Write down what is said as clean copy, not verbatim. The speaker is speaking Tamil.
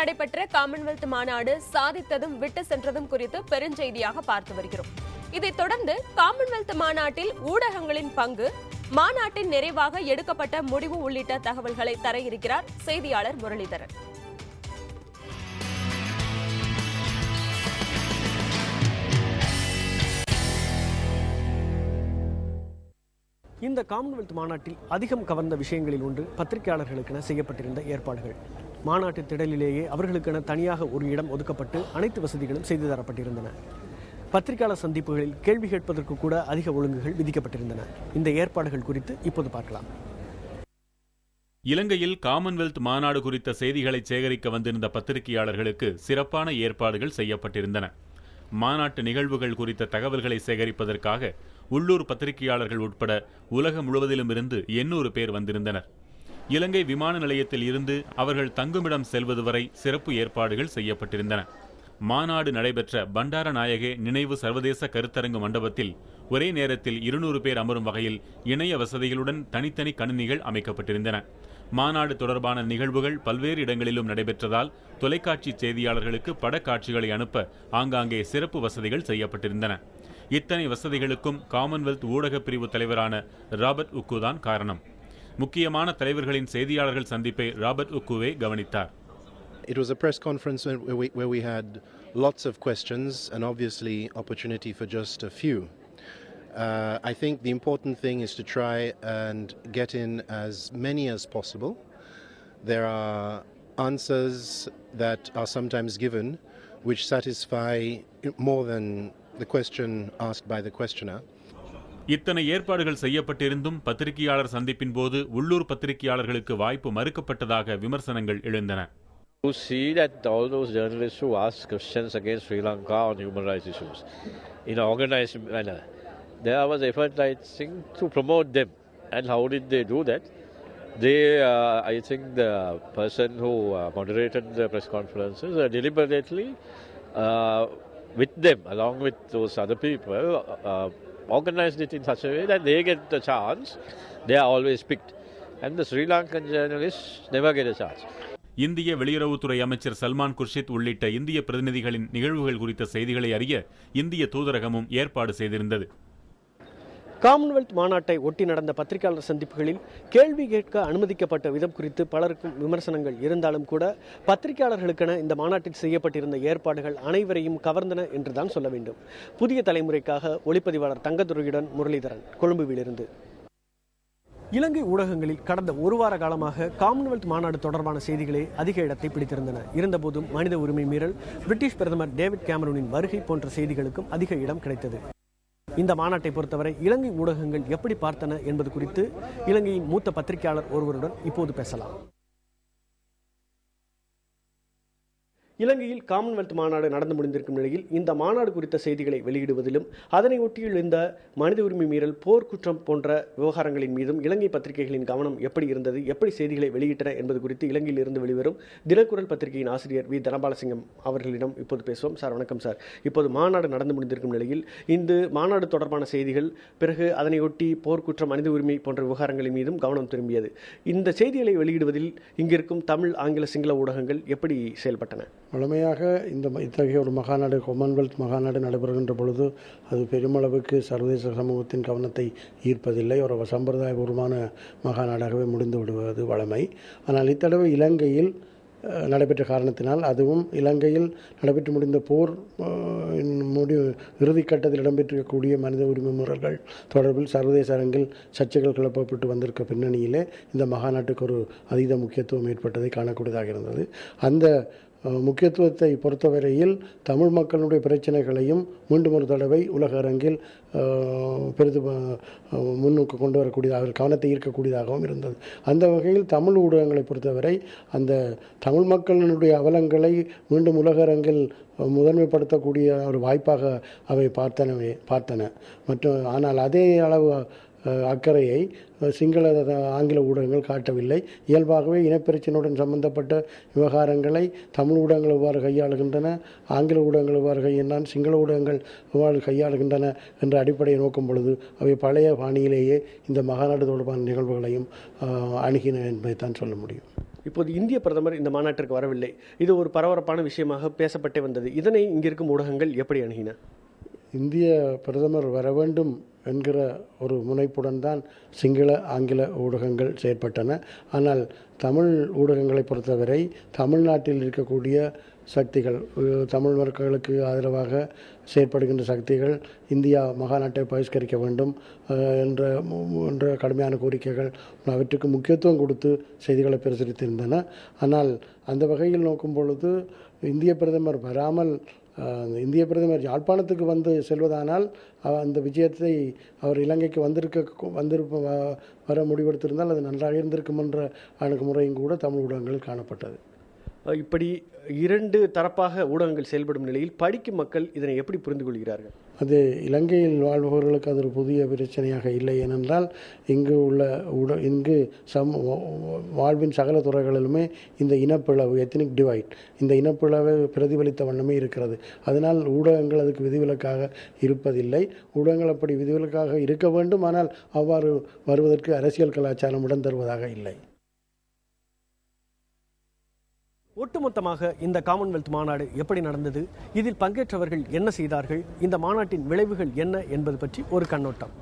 நடைபெற்ற காமன்வெல்த் மாநாடு சாதித்ததும் விட்டு சென்றதும் குறித்து பெருஞ்செய்தியாக பார்த்து வருகிறோம். இதைத் தொடர்ந்து காமன்வெல்த் மாநாட்டில் ஊடகங்களின் பங்கு, மாநாட்டின் நிறைவாக எடுக்கப்பட்ட முடிவு உள்ளிட்ட தகவல்களை தர இருக்கிறார் செய்தியாளர் முரளிதரன். இந்த காமன்வெல்த் மாநாட்டில் அதிகம் கவர்ந்த விஷயங்களில் ஒன்று பத்திரிகையாளர்களுக்கென செய்யப்பட்டிருந்த ஏற்பாடுகள். மாநாட்டு திடலிலேயே அவர்களுக்கென தனியாக ஒரு இடம் ஒதுக்கப்பட்டு அனைத்து வசதிகளும் செய்து தரப்பட்டிருந்தன. பத்திரிகையாளர் சந்திப்புகளில் கேள்வி கேட்பதற்கு கூட அதிக ஒழுங்குகள் விதிக்கப்பட்டிருந்தன. இந்த ஏற்பாடுகள் குறித்து இப்போது பார்க்கலாம். இலங்கையில் காமன்வெல்த் மாநாடு குறித்த செய்திகளை சேகரிக்க வந்திருந்த பத்திரிகையாளர்களுக்கு சிறப்பான ஏற்பாடுகள் செய்யப்பட்டிருந்தன. மாநாட்டு நிகழ்வுகள் குறித்த தகவல்களை சேகரிப்பதற்காக உள்ளூர் பத்திரிகையாளர்கள் உட்பட உலகம் முழுவதிலும் இருந்து 800 பேர் வந்திருந்தனர். இலங்கை விமான நிலையத்தில் இருந்து அவர்கள் தங்குமிடம் செல்வது வரை சிறப்பு ஏற்பாடுகள் செய்யப்பட்டிருந்தன. மாநாடு நடைபெற்ற பண்டாரநாயகே நினைவு சர்வதேச கருத்தரங்கு மண்டபத்தில் ஒரே நேரத்தில் 200 பேர் அமரும் வகையில் இணைய வசதிகளுடன் தனித்தனி கணினிகள் அமைக்கப்பட்டிருந்தன. மாநாடு தொடர்பான நிகழ்வுகள் பல்வேறு இடங்களிலும் நடைபெற்றதால் தொலைக்காட்சி செய்தியாளர்களுக்கு படக்காட்சிகளை அனுப்ப ஆங்காங்கே சிறப்பு வசதிகள் செய்யப்பட்டிருந்தன. இத்தனை வசதிகளுக்கும் காமன்வெல்த் ஊடக பிரிவு தலைவரான ராபர்ட் உக்கு தான் காரணம். முக்கியமான தலைவர்களின் செய்தியாளர்கள் சந்திப்பை ராபர்ட் உக்குவே கவனித்தார். It was a press conference where we had lots of questions and obviously opportunity for just a few. I think the important thing is to try and get in as many as possible. There are answers that are sometimes given which satisfy more than the question asked by the questioner. இத்தனை ஏற்பாடுகள் செய்யப்பட்டிருந்தும் பத்திரிகையாளர் சந்திப்பின் போது உள்ளூர் பத்திரிகையாளர்களுக்கு வாய்ப்பு மறுக்கப்பட்டதாக விமர்சனங்கள் எழுந்தன. To see that all those journalists who ask questions against Sri Lanka on human rights issues in an organized manner, there was effort, I think, to promote them. And how did they do that? They, I think the person who moderated the press conferences deliberately with them, along with those other people, organized it in such a way that they get the chance. They are always picked. And the Sri Lankan journalists never get a chance. இந்திய வெளியுறவுத்துறை அமைச்சர் சல்மான் குர்ஷித் உள்ளிட்ட இந்திய பிரதிநிதிகளின் நிகழ்வுகள் குறித்த செய்திகளை அறிய இந்திய தூதரகமும் ஏற்பாடு செய்திருந்தது. காமன்வெல்த் மாநாட்டை ஒட்டி நடந்த பத்திரிகையாளர் சந்திப்புகளில் கேள்வி கேட்க அனுமதிக்கப்பட்ட விதம் குறித்து பலருக்கும் விமர்சனங்கள் இருந்தாலும் கூட பத்திரிகையாளர்களுக்கென இந்த மாநாட்டில் செய்யப்பட்டிருந்த ஏற்பாடுகள் அனைவரையும் கவர்ந்தன என்றுதான் சொல்ல வேண்டும். புதிய தலைமுறைக்காக ஒளிப்பதிவாளர் தங்கதுரையுடன் முரளிதரன், கொழும்புவிலிருந்து. இலங்கை ஊடகங்களில் கடந்த ஒரு வார காலமாக காமன்வெல்த் மாநாடு தொடர்பான செய்திகளே அதிக இடத்தை பிடித்திருந்தன. இருந்தபோதும் மனித உரிமை மீறல், பிரிட்டிஷ் பிரதமர் டேவிட் கேமரூனின் வருகை போன்ற செய்திகளுக்கும் அதிக இடம் கிடைத்தது. இந்த மாநாட்டை பொறுத்தவரை இலங்கை ஊடகங்கள் எப்படி பார்த்தன என்பது குறித்து இலங்கையின் மூத்த பத்திரிகையாளர் ஒருவருடன் இப்போது பேசலாம். இலங்கையில் காமன்வெல்த் மாநாடு நடந்து முடிந்திருக்கும் நிலையில் இந்த மாநாடு குறித்த செய்திகளை வெளியிடுவதிலும் அதனை ஒட்டியுள்ள மனித உரிமை மீறல், போர்க்குற்றம் போன்ற விவகாரங்களின் மீதும் இலங்கை பத்திரிகைகளின் கவனம் எப்படி இருந்தது, எப்படி செய்திகளை வெளியிட்டன என்பது குறித்து இலங்கையில் இருந்து வெளிவரும் தினக்குரல் பத்திரிகையின் ஆசிரியர் வி தனபாலசிங்கம் அவர்களிடம் இப்போது பேசுவோம். சார் வணக்கம் சார். இப்போது மாநாடு நடந்து முடிந்திருக்கும் நிலையில் இந்த மாநாடு தொடர்பான செய்திகள், பிறகு அதனை ஒட்டி போர்க்குற்றம், மனித உரிமை போன்ற விவகாரங்களின் மீதும் கவனம் திரும்பியது. இந்த செய்திகளை வெளியிடுவதில் இங்கிருக்கும் தமிழ், ஆங்கில, சிங்கள ஊடகங்கள் எப்படி செயல்பட்டன? வழமையாக இத்தகைய ஒரு மகாநாடு, காமன்வெல்த் மகாநாடு நடைபெறுகின்ற பொழுது அது பெருமளவுக்கு சர்வதேச சமூகத்தின் கவனத்தை ஈர்ப்பதில்லை. ஒரு சம்பிரதாயபூர்வமான மகாநாடாகவே முடிந்து விடுவது வழமை. ஆனால் இத்தடவை இலங்கையில் நடைபெற்ற காரணத்தினால், அதுவும் இலங்கையில் நடைபெற்று முடிந்த போர் இறுதிக்கட்டத்தில் இடம்பெற்றிருக்கக்கூடிய மனித உரிமை மீறல்கள் தொடர்பில் சர்வதேச அரங்கில் சர்ச்சைகள் கிளப்பப்பட்டு வந்திருக்க பின்னணியிலே இந்த மகாநாட்டுக்கு ஒரு அதீத முக்கியத்துவம் ஏற்பட்டதை காணக்கூடியதாக இருந்தது. அந்த முக்கியத்துவத்தை பொறுத்தவரையில் தமிழ் மக்களுடைய பிரச்சனைகளையும் மீண்டும் ஒரு தடவை உலக அரங்கில் பெரிது முன்னுக்கு கொண்டு வரக்கூடியதாக, கவனத்தை ஈர்க்கக்கூடியதாகவும் இருந்தது. அந்த வகையில் தமிழ் ஊடகங்களை பொறுத்தவரை அந்த தமிழ் மக்களினுடைய அவலங்களை மீண்டும் உலக அரங்கில் முதன்மைப்படுத்தக்கூடிய ஒரு வாய்ப்பாக அவை பார்த்தன. ஆனால் அதே அளவு அக்கறையை சிங்கள, ஆங்கில ஊடகங்கள் காட்டவில்லை. இயல்பாகவே இனப்பிரச்சனையுடன் சம்பந்தப்பட்ட விவகாரங்களை தமிழ் ஊடகங்கள் எவ்வாறு கையாளுகின்றன, ஆங்கில ஊடகங்கள் எவ்வாறு கையாண்டான், சிங்கள ஊடகங்கள் எவ்வாறு கையாளுகின்றன என்ற அடிப்படையை நோக்கும் பொழுது அவை பழைய பாணியிலேயே இந்த மகாநாடு தொடர்பான நிகழ்வுகளையும் அணுகின என்பதைத்தான் சொல்ல முடியும். இப்போது இந்திய பிரதமர் இந்த மாநாட்டிற்கு வரவில்லை. இது ஒரு பரபரப்பான விஷயமாக பேசப்பட்டே வந்தது. இதனை இங்கிருக்கும் ஊடகங்கள் எப்படி அணுகின? இந்திய பிரதமர் வர வேண்டும் என்கிற ஒரு முனைப்புடன் தான் சிங்கள ஆங்கில ஊடகங்கள் செயற்பட்டன. ஆனால் தமிழ் ஊடகங்களை பொறுத்தவரை தமிழ்நாட்டில் இருக்கக்கூடிய சக்திகள், தமிழ் மக்களுக்கு ஆதரவாக செயற்படுகின்ற சக்திகள் இந்தியா மகாநாட்டை பகிஷ்கரிக்க வேண்டும் என்ற கடுமையான கோரிக்கைகள், அவற்றுக்கு முக்கியத்துவம் கொடுத்து செய்திகளை பிரசுரித்திருந்தன. ஆனால் அந்த வகையில் நோக்கும் பொழுது இந்திய பிரதமர் வராமல், இந்திய பிரதமர் யாழ்ப்பாணத்துக்கு வந்து செல்வதானால் அந்த விஜயத்தை அவர் இலங்கைக்கு வர முடிவெடுத்திருந்தால் அது நன்றாக இருந்திருக்கும் என்ற அணுகுமுறையும் கூட தமிழ் ஊடகங்களில் காணப்பட்டது. இப்படி இரண்டு தரப்பாக ஊடகங்கள் செயல்படும் நிலையில் படிக்கும் மக்கள் இதனை எப்படி புரிந்து கொள்கிறார்கள்? அது இலங்கையில் வாழ்பவர்களுக்கு அது ஒரு புதிய பிரச்சனையாக இல்லை. ஏனென்றால் இங்கு வாழ்வின் சகல துறைகளிலுமே இந்த இனப்பிளவு, எத்னிக் டிவைட், இந்த இனப்பிளவை பிரதிபலித்த வண்ணமே இருக்கிறது. அதனால் ஊடகங்கள் அதுக்கு விதிவிலக்காக இருப்பதில்லை. ஊடகங்கள் அப்படி விதிவிலக்காக இருக்க வேண்டும், ஆனால் அவ்வாறு வருவதற்கு அரசியல் கலாச்சாரம் இடம் தருவதாக இல்லை. ஒட்டுமொத்தமாக இந்த காமன்வெல்த் மாநாடு எப்படி நடந்தது, இதில் பங்கேற்றவர்கள் என்ன செய்தார்கள், இந்த மாநாட்டின் விளைவுகள் என்ன என்பது பற்றி ஒரு கண்ணோட்டம்.